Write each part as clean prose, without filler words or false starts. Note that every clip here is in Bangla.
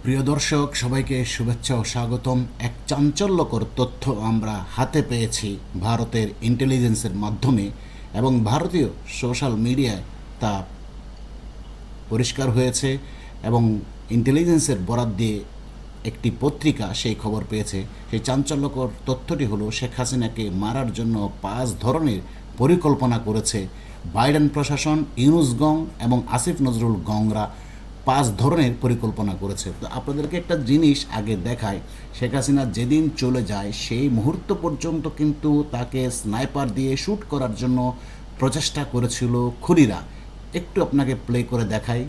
প্রিয় দর্শক, সবাইকে শুভেচ্ছা ও স্বাগতম। এক চাঞ্চল্যকর তথ্য আমরা হাতে পেয়েছি ভারতের ইন্টেলিজেন্সের মাধ্যমে, এবং ভারতীয় সোশ্যাল মিডিয়ায় তা পরিষ্কার হয়েছে। এবং ইন্টেলিজেন্সের বরাত দিয়ে একটি পত্রিকা সেই খবর পেয়েছে। সেই চাঞ্চল্যকর তথ্যটি হলো, শেখ হাসিনাকে মারার জন্য 5 ধরনের পরিকল্পনা করেছে বাইডেন প্রশাসন, ইউনুস গং এবং আসিফ নজরুল গংরা। 5 ধরনের পরিকল্পনা করেছে। তো আপনাদেরকে একটা জিনিস আগে দেখায়। শেখ হাসিনা যেদিন চলে যায় সেই মুহূর্ত পর্যন্ত কিন্তু তাকে স্নাইপার দিয়ে শ্যুট করার জন্য প্রচেষ্টা করেছিল খুনিরা। একটু আপনাকে প্লে করে দেখাই।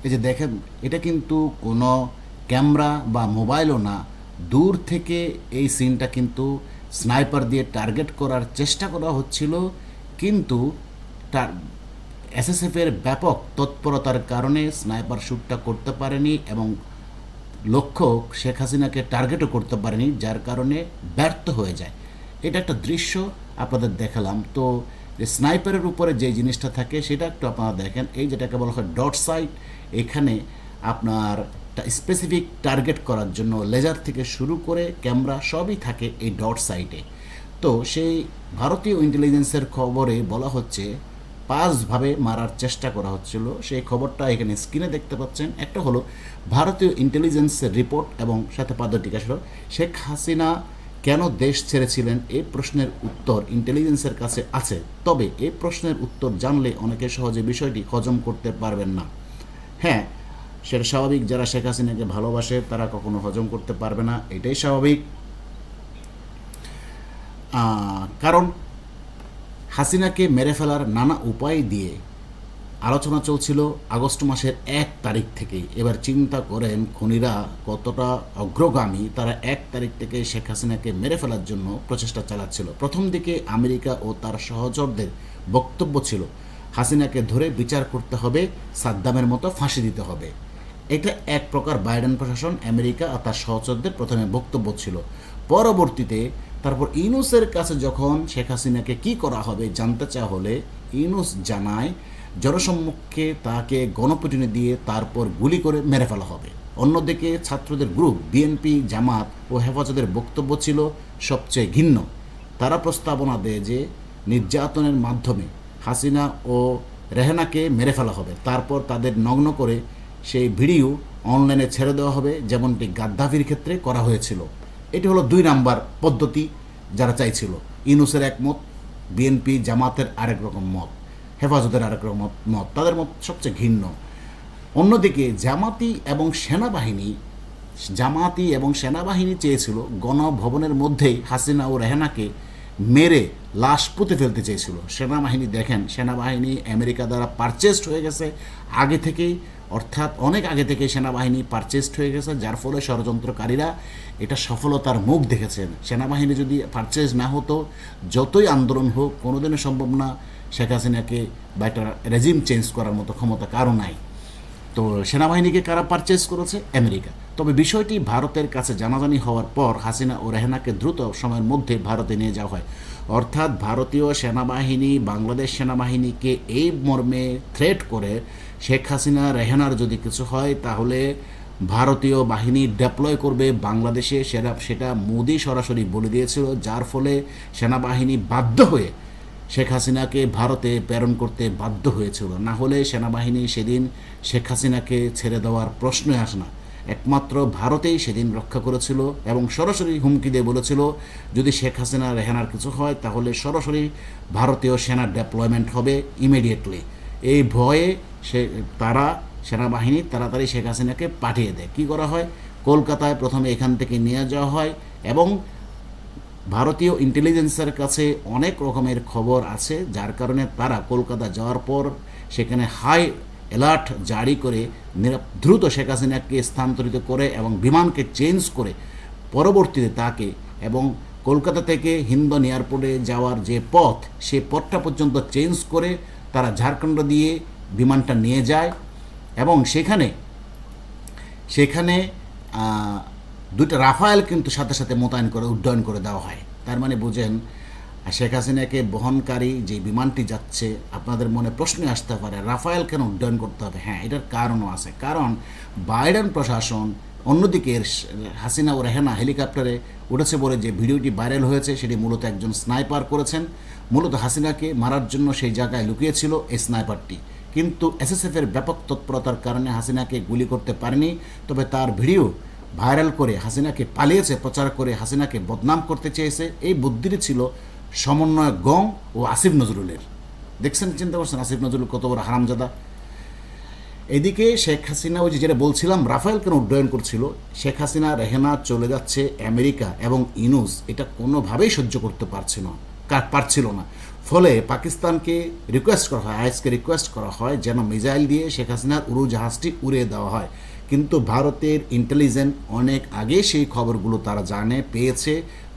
এই যে দেখেন, এটা কিন্তু কোনো ক্যামেরা বা মোবাইলও না, দূর থেকে এই সিনটা কিন্তু স্নাইপার দিয়ে টার্গেট করার চেষ্টা করা হচ্ছিল। কিন্তু তার এসএসএফের ব্যাপক তৎপরতার কারণে স্নাইপার শ্যুটটা করতে পারেনি এবং লক্ষ্য শেখ হাসিনাকে টার্গেটও করতে পারেনি, যার কারণে ব্যর্থ হয়ে যায়। এটা একটা দৃশ্য আপনাদের দেখালাম। তো যে স্নাইপারের উপরে যে জিনিসটা থাকে সেটা একটু আপনারা দেখেন। এই যেটাকে বলা হয় ডট সাইট, এখানে আপনার স্পেসিফিক টার্গেট করার জন্য লেজার থেকে শুরু করে ক্যামেরা সবই থাকে এই ডট সাইটে। তো সেই ভারতীয় ইন্টেলিজেন্সের খবরে বলা হচ্ছে 5ভাবে মারার চেষ্টা করা হচ্ছিল। সেই খবরটা এখানে স্ক্রিনে দেখতে পাচ্ছেন। একটা হলো ভারতীয় ইন্টেলিজেন্সের রিপোর্ট এবং সাথে পাদটিকা ছিল, শেখ হাসিনা কেন দেশ ছেড়েছিলেন এই প্রশ্নের উত্তর ইন্টেলিজেন্সের কাছে আছে। তবে এই প্রশ্নের উত্তর জানলে অনেকে সহজে বিষয়টি হজম করতে পারবেন না। হ্যাঁ, সেটা স্বাভাবিক। যারা শেখ হাসিনাকে ভালোবাসে তারা কখনো হজম করতে পারবে না, এটাই স্বাভাবিক। কারণ হাসিনাকে মেরে ফেলার নানা উপায় দিয়ে আলোচনা চলছিল আগস্ট মাসের 1 তারিখ থেকেই। এবার চিন্তা করেন খুনিরা কতটা অগ্রগামী। তারা 1 তারিখ থেকে শেখ হাসিনাকে মেরে ফেলার জন্য প্রচেষ্টা চালাচ্ছিল। প্রথম দিকে আমেরিকা ও তার সহচরদের বক্তব্য ছিল হাসিনাকে ধরে বিচার করতে হবে, সাদ্দামের মতো ফাঁসি দিতে হবে। এটা এক প্রকার বাইডেন প্রশাসন, আমেরিকা আর তার সহচরদের প্রথমে বক্তব্য ছিল। পরবর্তীতে তারপর ইউনুসের কাছে যখন শেখ হাসিনাকে কি করা হবে জানতে চাওয়া হলে ইউনুস জানায় জনসম্মুখে তাকে গণপিটুনি দিয়ে তারপর গুলি করে মেরে ফেলা হবে। অন্যদিকে ছাত্রদের গ্রুপ বিএনপি, জামাত ও হেফাজতের বক্তব্য ছিল সবচেয়ে ঘিন্ন। তারা প্রস্তাবনা দেয় যে নির্যাতনের মাধ্যমে হাসিনা ও রেহানাকে মেরে ফেলা হবে, তারপর তাদের নগ্ন করে সেই ভিডিও অনলাইনে ছেড়ে দেওয়া হবে, যেমনটি গাদ্দাফির ক্ষেত্রে করা হয়েছিল। এটি হলো 2 নাম্বার পদ্ধতি যারা চাইছিল। ইউনুসের এক মত, বিএনপি জামাতের আরেক রকম মত, হেফাজতের আরেক রকম মত, তাদের মত সবচেয়ে ঘৃণ্য। অন্যদিকে জামাতি এবং সেনাবাহিনী চেয়েছিল গণভবনের মধ্যেই হাসিনা ও রেহানাকে মেরে লাশ পুঁতে ফেলতে চেয়েছিল। সেনাবাহিনী দেখেন, সেনাবাহিনী আমেরিকা দ্বারা পারচেসড হয়ে গেছে আগে থেকেই, অর্থাৎ অনেক আগে থেকে সেনাবাহিনী পারচেসড হয়ে গেছে, যার ফলে ষড়যন্ত্রকারীরা এটা সফলতার মুখ দেখেছেন। সেনাবাহিনী যদি পারচেজ না হতো, যতই আন্দোলন হোক, কোনোদিনও সম্ভব না শেখ হাসিনাকে বা একটা রেজিম চেঞ্জ করার মতো ক্ষমতা কারো নাই। তো সেনাবাহিনীকে কারা পারচেজ করেছে? আমেরিকা। তবে বিষয়টি ভারতের কাছে জানাজানি হওয়ার পর হাসিনা ও রেহানাকে দ্রুত সময়ের মধ্যে ভারতে নিয়ে যাওয়া হয়। অর্থাৎ ভারতীয় সেনাবাহিনী বাংলাদেশ সেনাবাহিনীকে এই মর্মে থ্রেট করে, শেখ হাসিনা রেহানার যদি কিছু হয় তাহলে ভারতীয় বাহিনী ডেপ্লয় করবে বাংলাদেশে। সেটা মোদি সরাসরি বলে দিয়েছিল, যার ফলে সেনাবাহিনী বাধ্য হয়ে শেখ হাসিনাকে ভারতে প্রেরণ করতে বাধ্য হয়েছিল। না হলে সেনাবাহিনী সেদিন শেখ হাসিনাকে ছেড়ে দেওয়ার প্রশ্নই আসে না। একমাত্র ভারতেই সেদিন রক্ষা করেছিল এবং সরাসরি হুমকি দিয়ে বলেছিল যদি শেখ হাসিনা রেহানার কিছু হয় তাহলে সরাসরি ভারতীয় সেনা ডেপ্লয়মেন্ট হবে ইমিডিয়েটলি। এই ভয়ে সেনাবাহিনী তাড়াতাড়ি শেখ হাসিনাকে পাঠিয়ে দেয়। কী করা হয়? কলকাতায় প্রথমে এখান থেকে নিয়ে যাওয়া হয় এবং ভারতীয় ইন্টেলিজেন্সের কাছে অনেক রকমের খবর আছে, যার কারণে তারা কলকাতা যাওয়ার পর সেখানে হাই অ্যালার্ট জারি করে দ্রুত শেখ হাসিনাকে স্থানান্তরিত করে এবং বিমানকে চেঞ্জ করে পরবর্তীতে তাকে এবং কলকাতা থেকে হিন্দন এয়ারপোর্টে যাওয়ার যে পথ, সেই পথটা পর্যন্ত চেঞ্জ করে তারা ঝাড়খণ্ড দিয়ে বিমানটা নিয়ে যায় এবং সেখানে 2টা রাফায়েল কিন্তু সাথে সাথে মোতায়েন করে উড্ডয়ন করে দেওয়া হয়। তার মানে বুঝেন আর শেখ হাসিনাকে বহনকারী যে বিমানটি যাচ্ছে, আপনাদের মনে প্রশ্ন আসতে পারে রাফায়েল কেন উড্ডয়ন করতে হবে? হ্যাঁ, এটার কারণও আছে। কারণ বাইডেন প্রশাসন অন্যদিকে হাসিনা ও রেহানা হেলিকপ্টারে উঠেছে বলে যে ভিডিওটি ভাইরাল হয়েছে, সেটি মূলত একজন স্নাইপার করেছেন। মূলত হাসিনাকে মারার জন্য সেই জায়গায় লুকিয়েছিল এই স্নাইপারটি, কিন্তু এসএসএফের ব্যাপক তৎপরতার কারণে হাসিনাকে গুলি করতে পারেনি। তবে তার ভিডিও ভাইরাল করে হাসিনাকে পালিয়েছে, প্রচার করে হাসিনাকে বদনাম করতে চেয়েছে। এই বুদ্ধিটি ছিল সমন্বয় গং ও আসিফ নজরুলের। দেখছেন, চিন্তা করছেন আসিফ নজরুল কত বড় হারামজাদা। এদিকে শেখ হাসিনা, ওই যে যেটা বলছিলাম রাফায়েল কেন উড্ডয়ন করছিল, শেখ হাসিনা রেহানা চলে যাচ্ছে আমেরিকা এবং ইনুস এটা কোনোভাবেই সহ্য করতে পারছিল না। ফলে পাকিস্তানকে রিকোয়েস্ট করা হয়, আইএসকে রিকোয়েস্ট করা হয় যেন মিসাইল দিয়ে শেখ হাসিনার উড়োজাহাজটি উড়িয়ে দেওয়া হয়। কিন্তু ভারতের ইন্টেলিজেন্স অনেক আগে সেই খবরগুলো তারা পেয়েছে।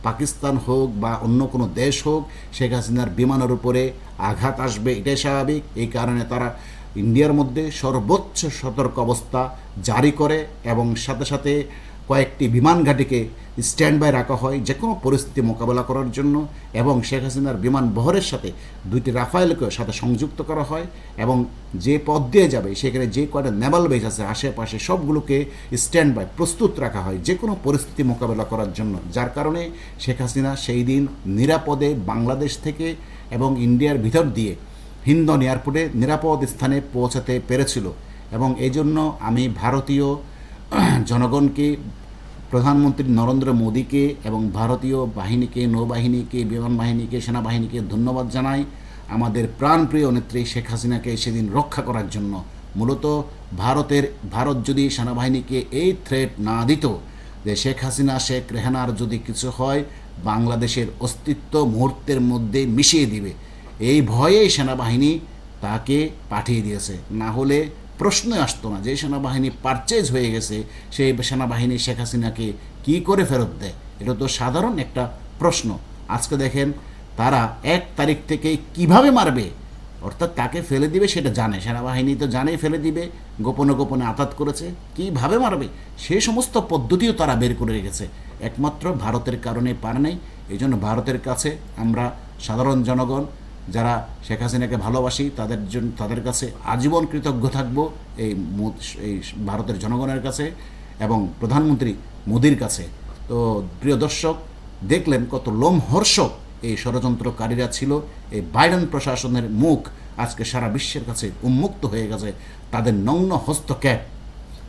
পাকিস্তান হোক বা অন্য কোনো দেশ হোক, শেখ হাসিনার বিমানের উপরে আঘাত আসবে, এটাই স্বাভাবিক। এই কারণে তারা ইন্ডিয়ার মধ্যে সর্বোচ্চ সতর্ক অবস্থা জারি করে এবং সাথে সাথে কয়েকটি বিমান ঘাঁটিকে স্ট্যান্ড বাই রাখা হয় যে কোনো পরিস্থিতি মোকাবেলা করার জন্য। এবং শেখ হাসিনার বিমান বহরের সাথে 2টি রাফায়েলকেও সাথে সংযুক্ত করা হয় এবং যে পথ দিয়ে যাবে সেখানে যে কয়টা নেভাল বেস আছে আশেপাশে সবগুলোকে স্ট্যান্ড বাই প্রস্তুত রাখা হয় যে কোনো পরিস্থিতি মোকাবেলা করার জন্য। যার কারণে শেখ হাসিনা সেই দিন নিরাপদে বাংলাদেশ থেকে এবং ইন্ডিয়ার ভিতর দিয়ে হিন্দন এয়ারপোর্টে নিরাপদ স্থানে পৌঁছাতে পেরেছিল। এবং এই জন্য আমি ভারতীয় জনগণকে, প্রধানমন্ত্রী নরেন্দ্র মোদীকে এবং ভারতীয় বাহিনীকে, নৌবাহিনীকে, বিমান বাহিনীকে, সেনাবাহিনীকে ধন্যবাদ জানাই আমাদের প্রাণপ্রিয় নেত্রী শেখ হাসিনাকে সেদিন রক্ষা করার জন্য। মূলত ভারত যদি সেনাবাহিনীকে এই থ্রেট না দিত যে শেখ হাসিনা, শেখ রেহানার যদি কিছু হয় বাংলাদেশের অস্তিত্ব মুহূর্তের মধ্যে মিশিয়ে দিবে, এই ভয়েই সেনাবাহিনী তাকে পাঠিয়ে দিয়েছে। না হলে প্রশ্ন আসতো না। যে সেনাবাহিনী পারচেজ হয়ে গেছে সেই সেনাবাহিনী শেখ হাসিনাকে কী করে ফেরত দেয়? এটা তো সাধারণ একটা প্রশ্ন। আজকে দেখেন তারা 1 তারিখ থেকে কিভাবে মারবে, অর্থাৎ তাকে ফেলে দিবে সেটা জানে, সেনাবাহিনী তো জানেই ফেলে দিবে, গোপনে গোপনে আঘাত করেছে, কীভাবে মারবে সেই সমস্ত পদ্ধতিও তারা বের করে রেখেছে। একমাত্র ভারতের কারণে পারে নাই। এই জন্য ভারতের কাছে আমরা সাধারণ জনগণ যারা শেখ হাসিনাকে ভালোবাসি তাদের কাছে আজীবন কৃতজ্ঞ থাকব, এই ভারতের জনগণের কাছে এবং প্রধানমন্ত্রী মোদির কাছে। তো প্রিয় দর্শক, দেখলেন কত লোমহর্ষক এই ষড়যন্ত্রকারীরা ছিল। এই বাইডেন প্রশাসনের মুখ আজকে সারা বিশ্বের কাছে উন্মুক্ত হয়ে গেছে তাদের নগ্ন হস্তক্ষেপ।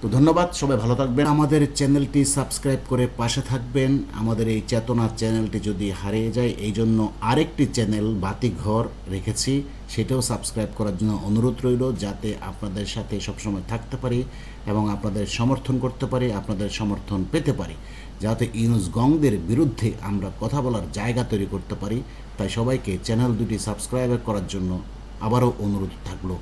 তো ধন্যবাদ, সবাই ভালো থাকবেন। আমাদের চ্যানেলটি সাবস্ক্রাইব করে পাশে থাকবেন। আমাদের এই চেতনা চ্যানেলটি যদি হারিয়ে যায়, এই জন্য আরেকটি চ্যানেল বাতিঘর রেখেছি, সেটাও সাবস্ক্রাইব করার জন্য অনুরোধ রইল, যাতে আপনাদের সাথে সবসময় থাকতে পারি এবং আপনাদের সমর্থন করতে পারি, আপনাদের সমর্থন পেতে পারি, যাতে ইউনুস গংদের বিরুদ্ধে আমরা কথা বলার জায়গা তৈরি করতে পারি। তাই সবাইকে চ্যানেল দুটি সাবস্ক্রাইব করার জন্য আবারও অনুরোধ থাকলো।